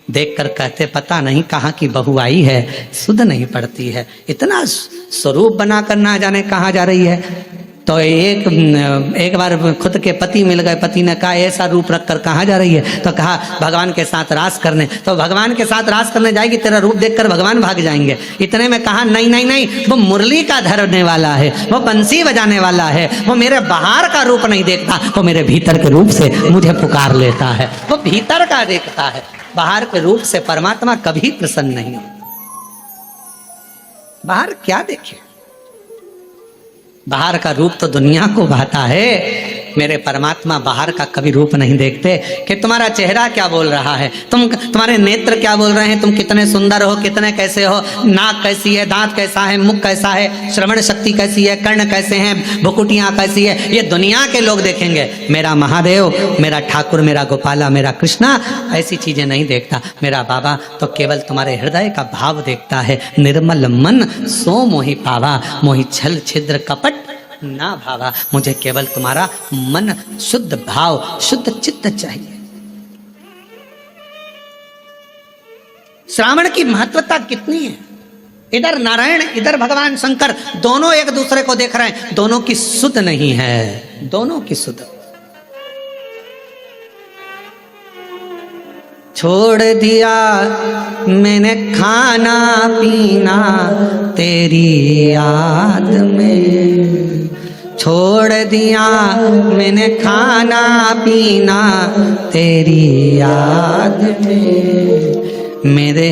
Speaker 1: देखकर कहते, पता नहीं कहाँ की बहू आई है, सुध नहीं पड़ती है, इतना स्वरूप बनाकर ना जाने कहाँ जा रही है। तो एक बार खुद के पति मिल गए, पति ने कहा ऐसा रूप रखकर कहाँ जा रही है, तो कहा भगवान के साथ रास करने। तो भगवान के साथ रास करने जाएगी, तेरा रूप देखकर भगवान भाग जाएंगे। इतने में कहा नहीं नहीं नहीं, वो मुरली का धरने वाला है, वो बंसी बजाने वाला है, वो मेरे बाहर का रूप नहीं देखता, वो मेरे भीतर के रूप से मुझे पुकार लेता है, वो भीतर का देखता है, बाहर के रूप से परमात्मा कभी प्रसन्न नहीं हो। बाहर क्या देखे, बाहर का रूप तो दुनिया को भाता है, मेरे परमात्मा बाहर का कभी रूप नहीं देखते कि तुम्हारा चेहरा क्या बोल रहा है, तुम्हारे नेत्र क्या बोल रहे हैं, तुम कितने सुंदर हो, कितने कैसे हो, नाक कैसी है, दांत कैसा है, मुख कैसा है, श्रवण शक्ति कैसी है, कर्ण कैसे हैं, भुकुटियां कैसी है, ये दुनिया के लोग देखेंगे। मेरा महादेव, मेरा ठाकुर, मेरा गोपाला, मेरा कृष्णा ऐसी चीजें नहीं देखता। मेरा बाबा तो केवल तुम्हारे हृदय का भाव देखता है। निर्मल मन सो मोहि पावा, मोहि छल छिद्र कपट ना भावा। मुझे केवल तुम्हारा मन, शुद्ध भाव, शुद्ध चित्त चाहिए। श्रावण की महत्वता कितनी है, इधर नारायण, इधर भगवान शंकर, दोनों एक दूसरे को देख रहे हैं, दोनों की सुध नहीं है, दोनों की सुध। छोड़ दिया मैंने खाना पीना तेरी याद में, छोड़ दिया मैंने खाना पीना तेरी याद में, मेरे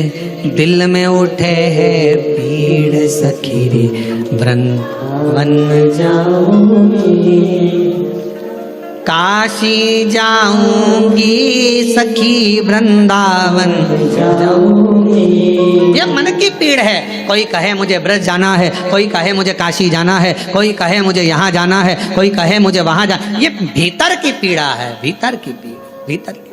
Speaker 1: दिल में उठे है पीड़ सखीरी, वृंदावन जाऊंगी, काशी जाऊंगी सखी, वृंदावन जाऊंगी। ये मन की पीड़ है, कोई कहे मुझे ब्रज जाना है, कोई कहे मुझे काशी जाना है, कोई कहे मुझे यहाँ जाना है, कोई कहे मुझे वहां जाना। ये भीतर की पीड़ा है, भीतर की पीड़ा, भीतर की।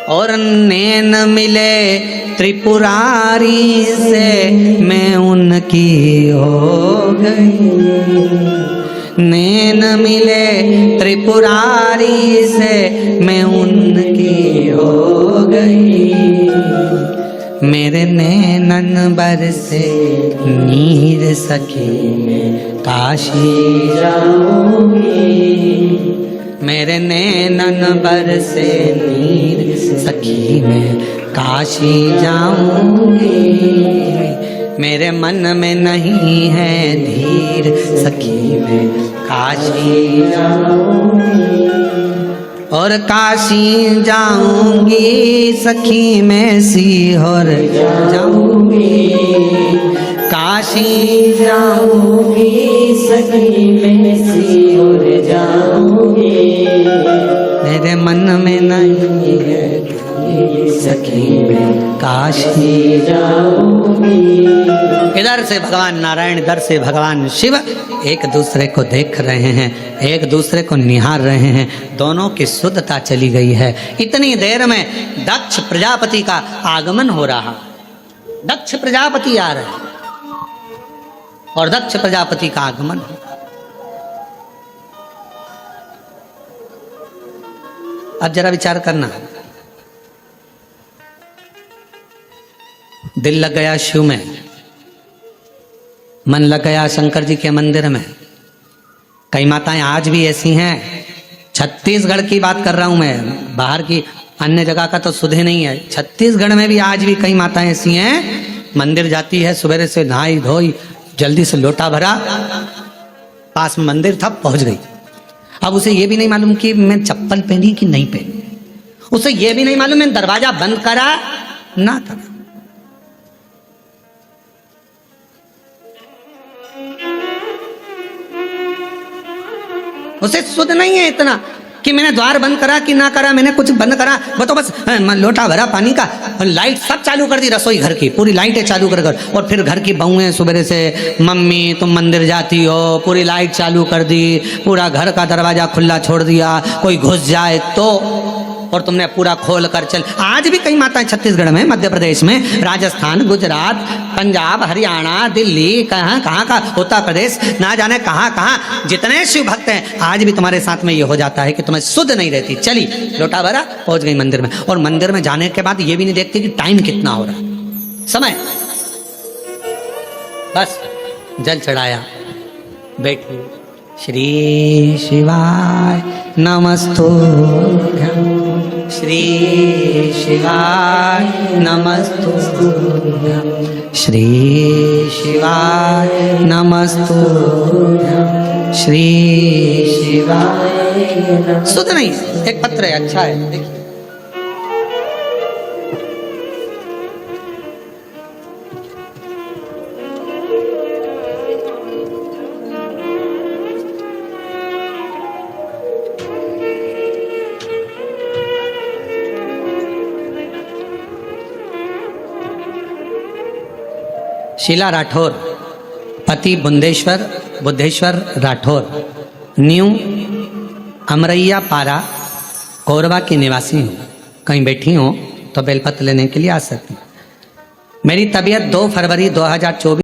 Speaker 1: और नैन मिले त्रिपुरारी से मैं उनकी हो गई, नैन मिले त्रिपुरारी से मैं उनकी हो गई, मेरे नैनन बरसे नीर सखी में काशी जाऊंगी, मेरे नैनन बरसे नीर सखी में काशी जाऊंगी, मेरे मन में नहीं है धीर सखी में काशी जाऊंगी, और काशी जाऊंगी सखी में सीहोर जाऊंगी, काशी जाऊंगी सखी में सीहोर जाऊंगी, मेरे मन में नहीं है सखी में काशी जाऊंगी। इधर से भगवान नारायण, इधर से भगवान शिव एक दूसरे को देख रहे हैं, एक दूसरे को निहार रहे हैं, दोनों की शुद्धता चली गई है। इतनी देर में दक्ष प्रजापति का आगमन हो रहा, दक्ष प्रजापति आ रहे हैं और दक्ष प्रजापति का आगमन हो। अब जरा विचार करना, दिल लग गया शिव में, मन लग गया शंकर जी के मंदिर में। कई माताएं आज भी ऐसी हैं, छत्तीसगढ़ की बात कर रहा हूं मैं, बाहर की अन्य जगह का तो सुधे नहीं है, छत्तीसगढ़ में भी आज भी कई माताएं ऐसी हैं, मंदिर जाती है, सुबह से नहाई धोई, जल्दी से लोटा भरा, पास में मंदिर था, पहुंच गई। अब उसे ये भी नहीं मालूम कि मैं चप्पल पहनी कि नहीं पहनी, उसे ये भी नहीं मालूम मैं दरवाजा बंद करा ना करा। उसे सुध नहीं है इतना कि मैंने द्वार बंद करा कि ना करा, मैंने कुछ बंद करा, वो तो बस लोटा भरा पानी का, लाइट सब चालू कर दी, रसोई घर की पूरी लाइटें चालू कर और फिर घर की बहुएं सुबह से, मम्मी तुम मंदिर जाती हो, पूरी लाइट चालू कर दी, पूरा घर का दरवाजा खुला छोड़ दिया, कोई घुस जाए तो, और तुमने पूरा खोल कर चल। आज भी कई माताएं छत्तीसगढ़ में, मध्य प्रदेश में, राजस्थान, गुजरात, पंजाब, हरियाणा, दिल्ली, कहाँ कहाँ का, उत्तर प्रदेश, ना जाने कहाँ कहाँ जितने शिव भक्त हैं, आज भी तुम्हारे साथ में ये हो जाता है कि तुम्हें शुद्ध नहीं रहती। चली लोटा भरा, पहुंच गई मंदिर में, और मंदिर में जाने के बाद ये भी नहीं देखती कि टाइम कितना हो रहा, समय, बस जल चढ़ाया, बैठी, श्री शिवाय नमस्तुभ्यं, श्री शिवाय नमस्तुभ्यं, श्री शिवाय नमस्तुभ्यं, श्री शिवाय। सुध नहीं, एक पत्र है, अच्छा है, देखिए। शीला राठौर, पति बुद्धेश्वर राठौर, न्यू अमरैया पारा, कोरबा की निवासी हूँ। कहीं बैठी हो तो बेलपत्र लेने के लिए आ सकती। मेरी तबीयत 2 फरवरी 2024